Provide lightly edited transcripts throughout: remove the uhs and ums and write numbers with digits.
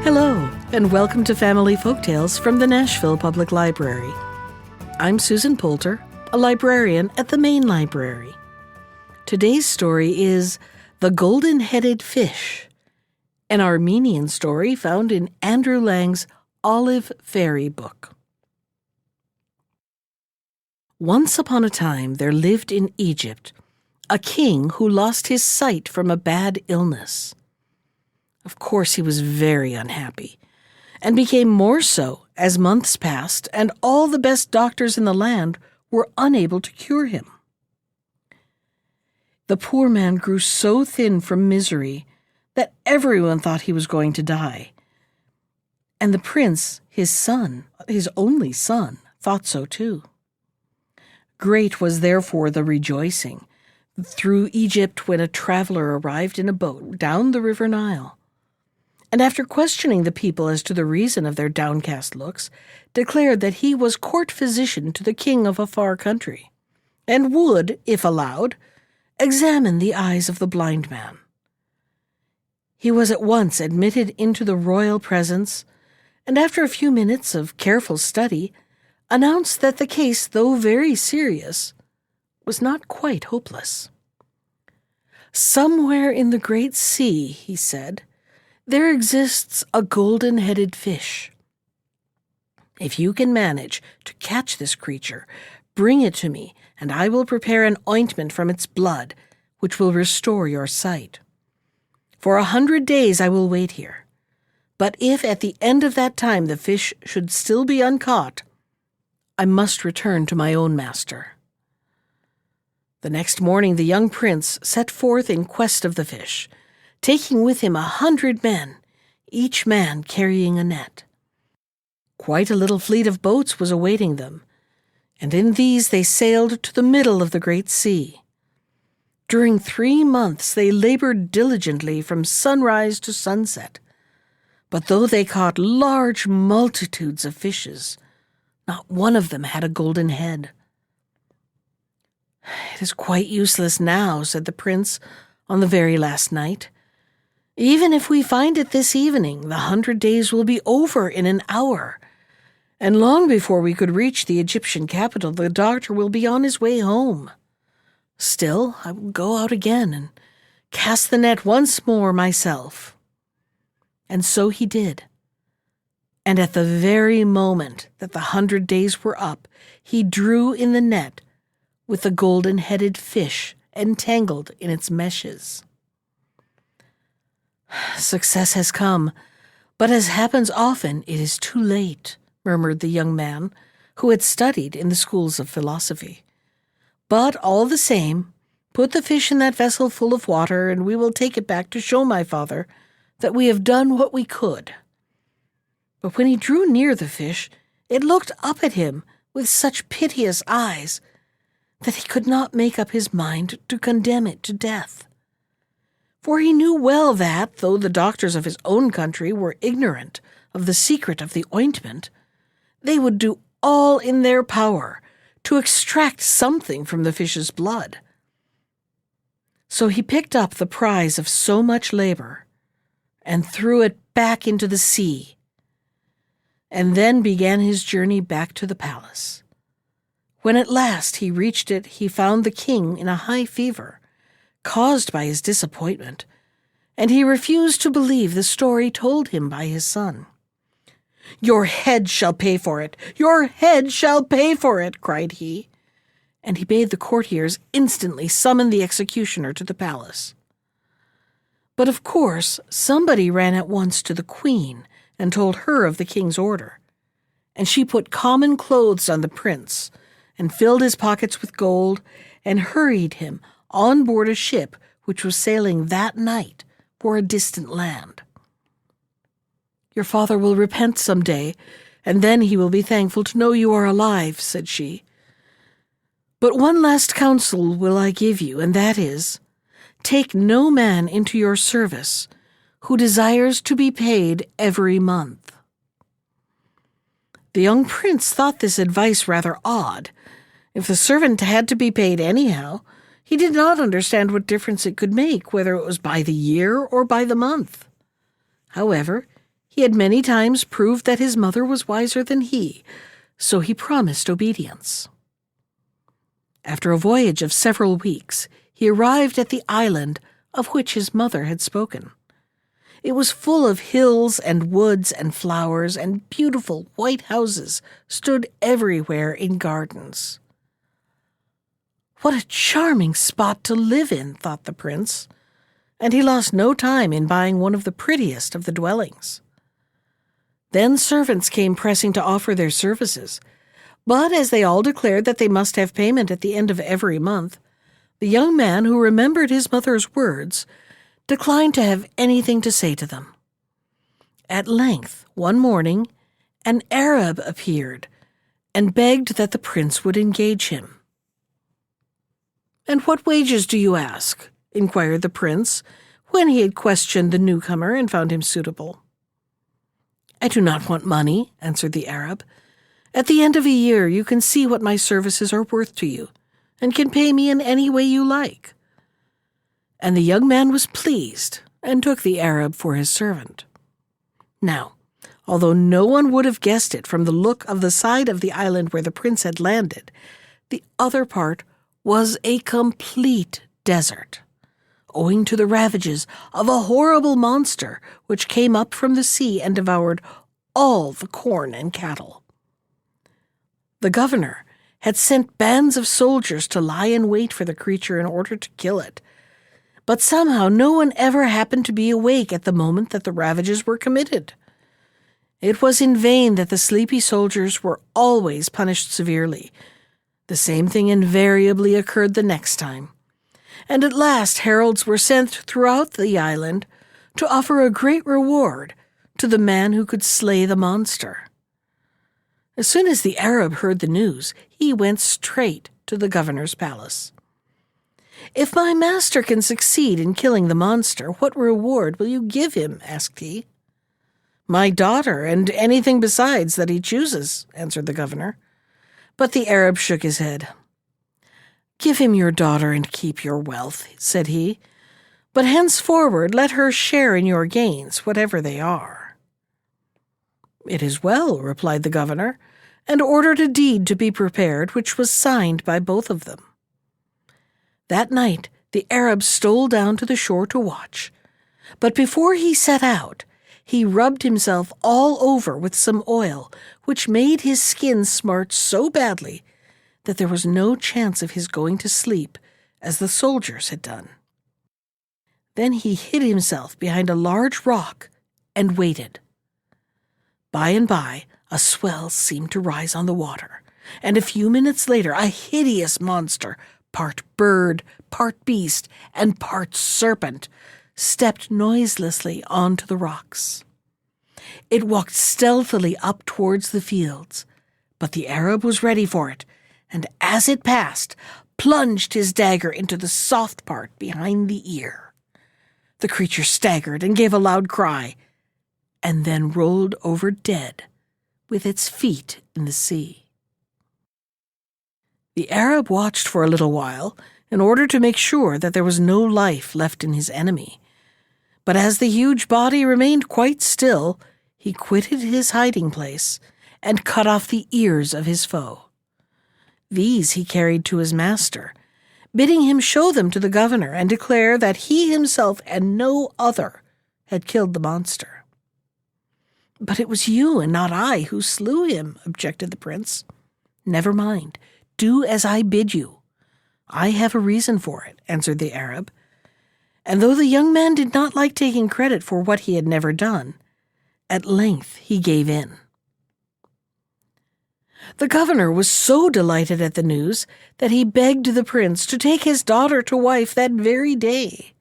Hello, and welcome to Family Folktales from the Nashville Public Library. I'm Susan Poulter, a librarian at the main library. Today's story is The Golden-Headed Fish, an Armenian story found in Andrew Lang's Olive Fairy book. Once upon a time there lived in Egypt a king who lost his sight from a bad illness. Of course, he was very unhappy, and became more so as months passed and all the best doctors in the land were unable to cure him. The poor man grew so thin from misery that everyone thought he was going to die. And the prince, his son, his only son, thought so too. Great was therefore the rejoicing through Egypt when a traveler arrived in a boat down the river Nile, and after questioning the people as to the reason of their downcast looks, declared that he was court physician to the king of a far country, and would, if allowed, examine the eyes of the blind man. He was at once admitted into the royal presence, and after a few minutes of careful study, announced that the case, though very serious, was not quite hopeless. Somewhere in the great sea, he said, there exists a golden-headed fish. If you can manage to catch this creature, bring it to me, and I will prepare an ointment from its blood, which will restore your sight. For 100 days I will wait here. But if at the end of that time the fish should still be uncaught, I must return to my own master. The next morning the young prince set forth in quest of the fish, taking with him 100 men, each man carrying a net. Quite a little fleet of boats was awaiting them, and in these they sailed to the middle of the great sea. During 3 months they labored diligently from sunrise to sunset, but though they caught large multitudes of fishes, not one of them had a golden head. "It is quite useless now," said the prince on the very last night. "Even if we find it this evening, the 100 days will be over in an hour, and long before we could reach the Egyptian capital, the doctor will be on his way home. Still, I will go out again and cast the net once more myself." And so he did. And at the very moment that the 100 days were up, he drew in the net with the golden-headed fish entangled in its meshes. "Success has come, but as happens often, it is too late," murmured the young man, who had studied in the schools of philosophy. "But all the same, put the fish in that vessel full of water, and we will take it back to show my father that we have done what we could." But when he drew near the fish, it looked up at him with such piteous eyes that he could not make up his mind to condemn it to death. For he knew well that, though the doctors of his own country were ignorant of the secret of the ointment, they would do all in their power to extract something from the fish's blood. So he picked up the prize of so much labor and threw it back into the sea, and then began his journey back to the palace. When at last he reached it, he found the king in a high fever, caused by his disappointment, and he refused to believe the story told him by his son. "Your head shall pay for it! Your head shall pay for it!" cried he, and he bade the courtiers instantly summon the executioner to the palace. But of course somebody ran at once to the queen and told her of the king's order, and she put common clothes on the prince, and filled his pockets with gold, and hurried him on board a ship which was sailing that night for a distant land. "Your father will repent some day, and then he will be thankful to know you are alive," said she. "But one last counsel will I give you, and that is, take no man into your service who desires to be paid every month." The young prince thought this advice rather odd. If the servant had to be paid anyhow, he did not understand what difference it could make, whether it was by the year or by the month. However, He had many times proved that his mother was wiser than he, so he promised obedience. After a voyage of several weeks, he arrived at the island of which his mother had spoken. It was full of hills and woods and flowers, and beautiful white houses stood everywhere in gardens. "What a charming spot to live in," thought the prince, and he lost no time in buying one of the prettiest of the dwellings. Then servants came pressing to offer their services, but as they all declared that they must have payment at the end of every month, the young man, who remembered his mother's words, declined to have anything to say to them. At length, one morning, an Arab appeared and begged that the prince would engage him. "And what wages do you ask?" inquired the prince, when he had questioned the newcomer and found him suitable. "I do not want money," answered the Arab. "At the end of a year you can see what my services are worth to you, and can pay me in any way you like." And the young man was pleased, and took the Arab for his servant. Now, although no one would have guessed it from the look of the side of the island where the prince had landed, the other part was a complete desert, owing to the ravages of a horrible monster which came up from the sea and devoured all the corn and cattle. The governor had sent bands of soldiers to lie in wait for the creature in order to kill it, but somehow no one ever happened to be awake at the moment that the ravages were committed. It was in vain that the sleepy soldiers were always punished severely. The same thing invariably occurred the next time, and at last heralds were sent throughout the island to offer a great reward to the man who could slay the monster. As soon as the Arab heard the news, he went straight to the governor's palace. "If my master can succeed in killing the monster, what reward will you give him?" asked he. "My daughter, and anything besides that he chooses," answered the governor. But the Arab shook his head. "Give him your daughter and keep your wealth," said he, "but henceforward let her share in your gains, whatever they are." "It is well," replied the governor, and ordered a deed to be prepared, which was signed by both of them. That night the Arab stole down to the shore to watch, but before he set out, he rubbed himself all over with some oil, which made his skin smart so badly that there was no chance of his going to sleep, as the soldiers had done. Then he hid himself behind a large rock and waited. By and by, a swell seemed to rise on the water, and a few minutes later a hideous monster, part bird, part beast, and part serpent, stepped noiselessly onto the rocks. It walked stealthily up towards the fields, but the Arab was ready for it, and as it passed, plunged his dagger into the soft part behind the ear. The creature staggered and gave a loud cry, and then rolled over dead, with its feet in the sea. The Arab watched for a little while, in order to make sure that there was no life left in his enemy. But as the huge body remained quite still, he quitted his hiding place and cut off the ears of his foe. These he carried to his master, bidding him show them to the governor and declare that he himself and no other had killed the monster. "But it was you and not I who slew him," objected the prince. "Never mind. Do as I bid you. I have a reason for it," answered the Arab. And though the young man did not like taking credit for what he had never done, at length he gave in. The governor was so delighted at the news that he begged the prince to take his daughter to wife that very day.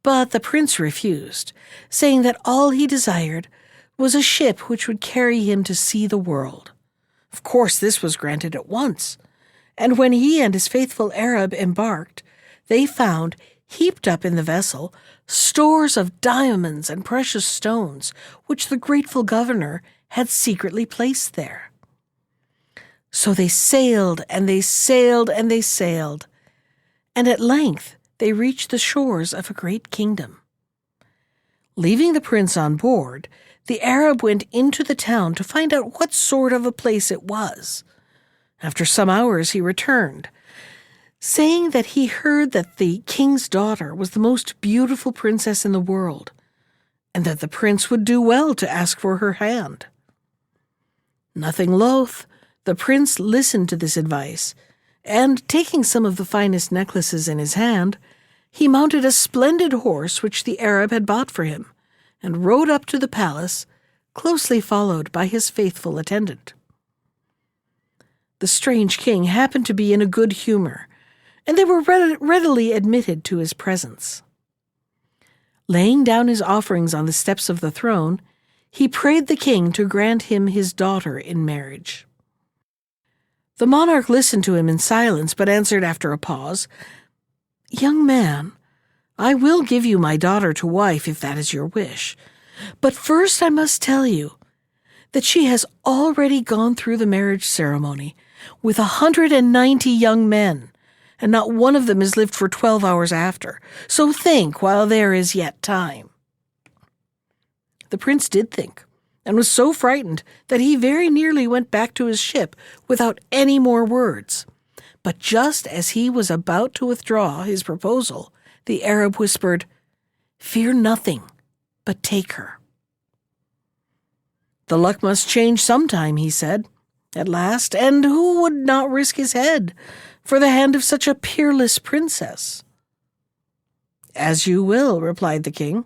But the prince refused, saying that all he desired was a ship which would carry him to see the world. Of course this was granted at once, and when he and his faithful Arab embarked, they found, heaped up in the vessel, stores of diamonds and precious stones, which the grateful governor had secretly placed there. So they sailed, and they sailed, and they sailed, and at length they reached the shores of a great kingdom. Leaving the prince on board, the Arab went into the town to find out what sort of a place it was. After some hours he returned, saying that he heard that the king's daughter was the most beautiful princess in the world, and that the prince would do well to ask for her hand. Nothing loath, the prince listened to this advice, and, taking some of the finest necklaces in his hand, he mounted a splendid horse which the Arab had bought for him, and rode up to the palace, closely followed by his faithful attendant. The strange king happened to be in a good humor, and they were readily admitted to his presence. Laying down his offerings on the steps of the throne, he prayed the king to grant him his daughter in marriage. The monarch listened to him in silence, but answered after a pause, "Young man, I will give you my daughter to wife if that is your wish. But first I must tell you that she has already gone through the marriage ceremony with 190 young men, and not one of them has lived for 12 hours after. So think while there is yet time." The prince did think, and was so frightened that he very nearly went back to his ship without any more words. But just as he was about to withdraw his proposal, the Arab whispered, "Fear nothing, but take her." "The luck must change sometime," he said, at last, "and who would not risk his head for the hand of such a peerless princess?" "As you will," replied the king.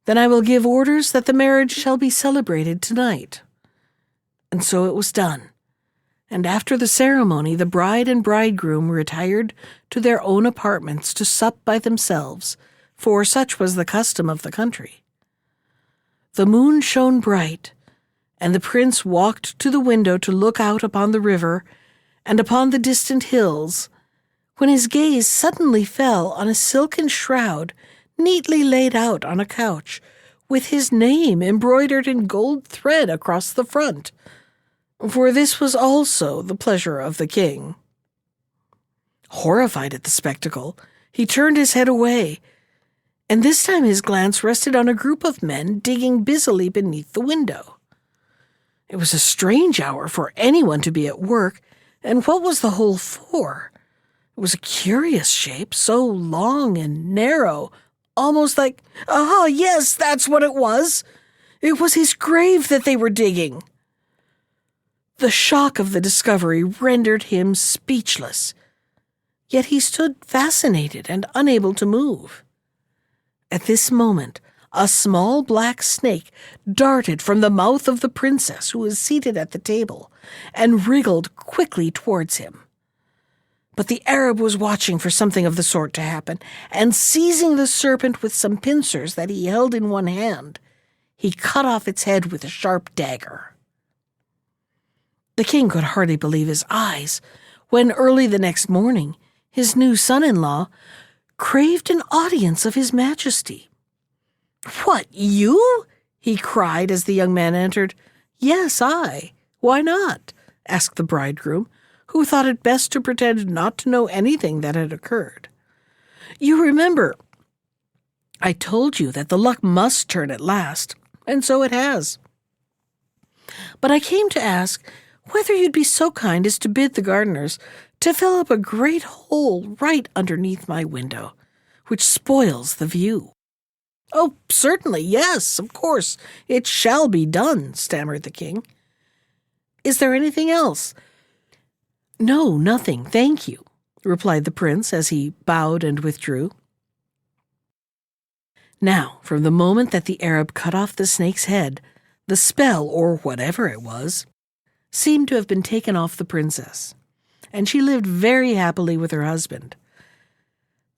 "Then I will give orders that the marriage shall be celebrated tonight." And so it was done, and after the ceremony the bride and bridegroom retired to their own apartments to sup by themselves, for such was the custom of the country. The moon shone bright, and the prince walked to the window to look out upon the river and upon the distant hills, when his gaze suddenly fell on a silken shroud neatly laid out on a couch, with his name embroidered in gold thread across the front, for this was also the pleasure of the king. Horrified at the spectacle, he turned his head away, and this time his glance rested on a group of men digging busily beneath the window. It was a strange hour for anyone to be at work, and what was the hole for? It was a curious shape, so long and narrow, almost like, yes, that's what it was. It was his grave that they were digging. The shock of the discovery rendered him speechless, yet he stood fascinated and unable to move. At this moment, a small black snake darted from the mouth of the princess, who was seated at the table, and wriggled quickly towards him. But the Arab was watching for something of the sort to happen, and seizing the serpent with some pincers that he held in one hand, he cut off its head with a sharp dagger. The king could hardly believe his eyes when, early the next morning, his new son-in-law craved an audience of his majesty. "What, you?" he cried as the young man entered. "Yes, I. Why not?" asked the bridegroom, who thought it best to pretend not to know anything that had occurred. "You remember, I told you that the luck must turn at last, and so it has. But I came to ask whether you'd be so kind as to bid the gardeners to fill up a great hole right underneath my window, which spoils the view." "Oh, certainly, yes, of course, it shall be done," stammered the king. "Is there anything else?" "No, nothing, thank you," replied the prince as he bowed and withdrew. Now, from the moment that the Arab cut off the snake's head, the spell, or whatever it was, seemed to have been taken off the princess, and she lived very happily with her husband.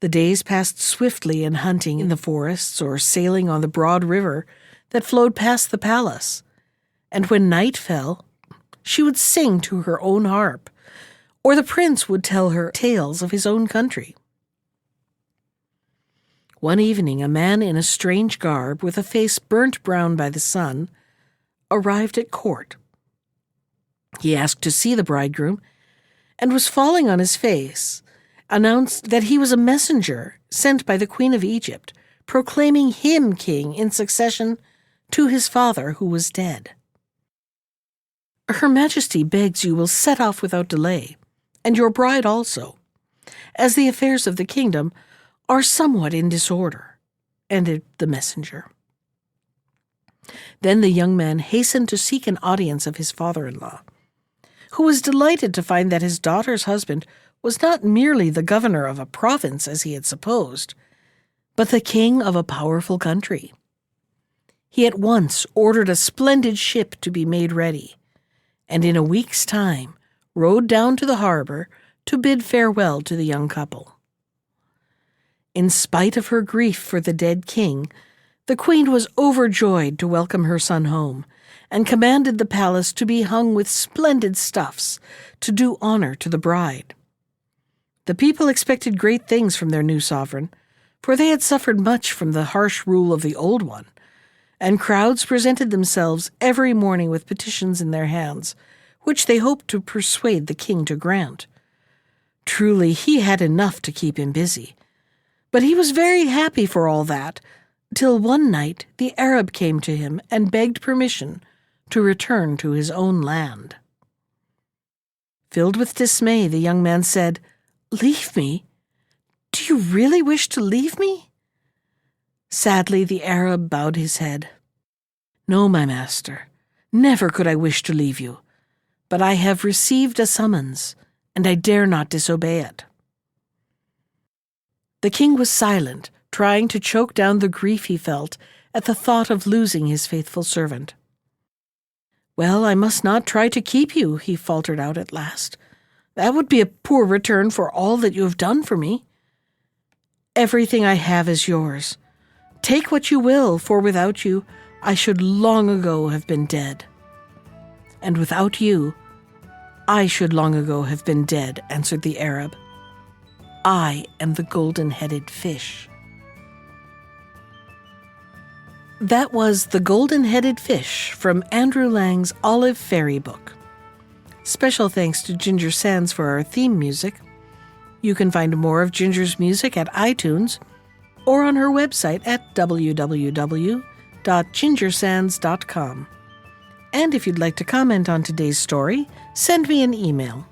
The days passed swiftly in hunting in the forests or sailing on the broad river that flowed past the palace, and when night fell, she would sing to her own harp, or the prince would tell her tales of his own country. One evening, a man in a strange garb, with a face burnt brown by the sun, arrived at court. He asked to see the bridegroom, and was falling on his face, announced that he was a messenger sent by the Queen of Egypt, proclaiming him king in succession to his father who was dead. Her Majesty begs you will set off without delay, and your bride also, as the affairs of the kingdom are somewhat in disorder," ended the messenger. Then the young man hastened to seek an audience of his father-in-law, who was delighted to find that his daughter's husband was not merely the governor of a province, as he had supposed, but the king of a powerful country. He at once ordered a splendid ship to be made ready, and in a week's time rowed down to the harbor to bid farewell to the young couple. In spite of her grief for the dead king, the queen was overjoyed to welcome her son home, and commanded the palace to be hung with splendid stuffs to do honor to the bride. The people expected great things from their new sovereign, for they had suffered much from the harsh rule of the old one, and crowds presented themselves every morning with petitions in their hands, which they hoped to persuade the king to grant. Truly, he had enough to keep him busy. But he was very happy for all that, till one night the Arab came to him and begged permission to return to his own land. Filled with dismay, the young man said, "Leave me? Do you really wish to leave me?" Sadly, the Arab bowed his head. "No, my master, never could I wish to leave you, but I have received a summons, and I dare not disobey it." The king was silent, trying to choke down the grief he felt at the thought of losing his faithful servant. "Well, I must not try to keep you," he faltered out at last. "That would be a poor return for all that you have done for me. Everything I have is yours. Take what you will, for without you, I should long ago have been dead. And without you, I should long ago have been dead," answered the Arab. "I am the golden-headed fish." That was The Golden-Headed Fish from Andrew Lang's Olive Fairy book. Special thanks to Ginger Sands for our theme music. You can find more of Ginger's music at iTunes or on her website at www.gingersands.com. And if you'd like to comment on today's story, send me an email.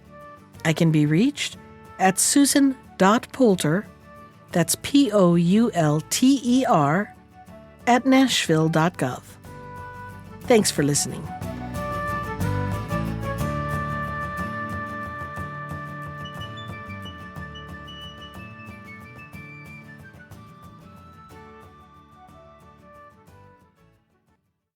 I can be reached at susan.poulter, that's Poulter, @nashville.gov. Thanks for listening.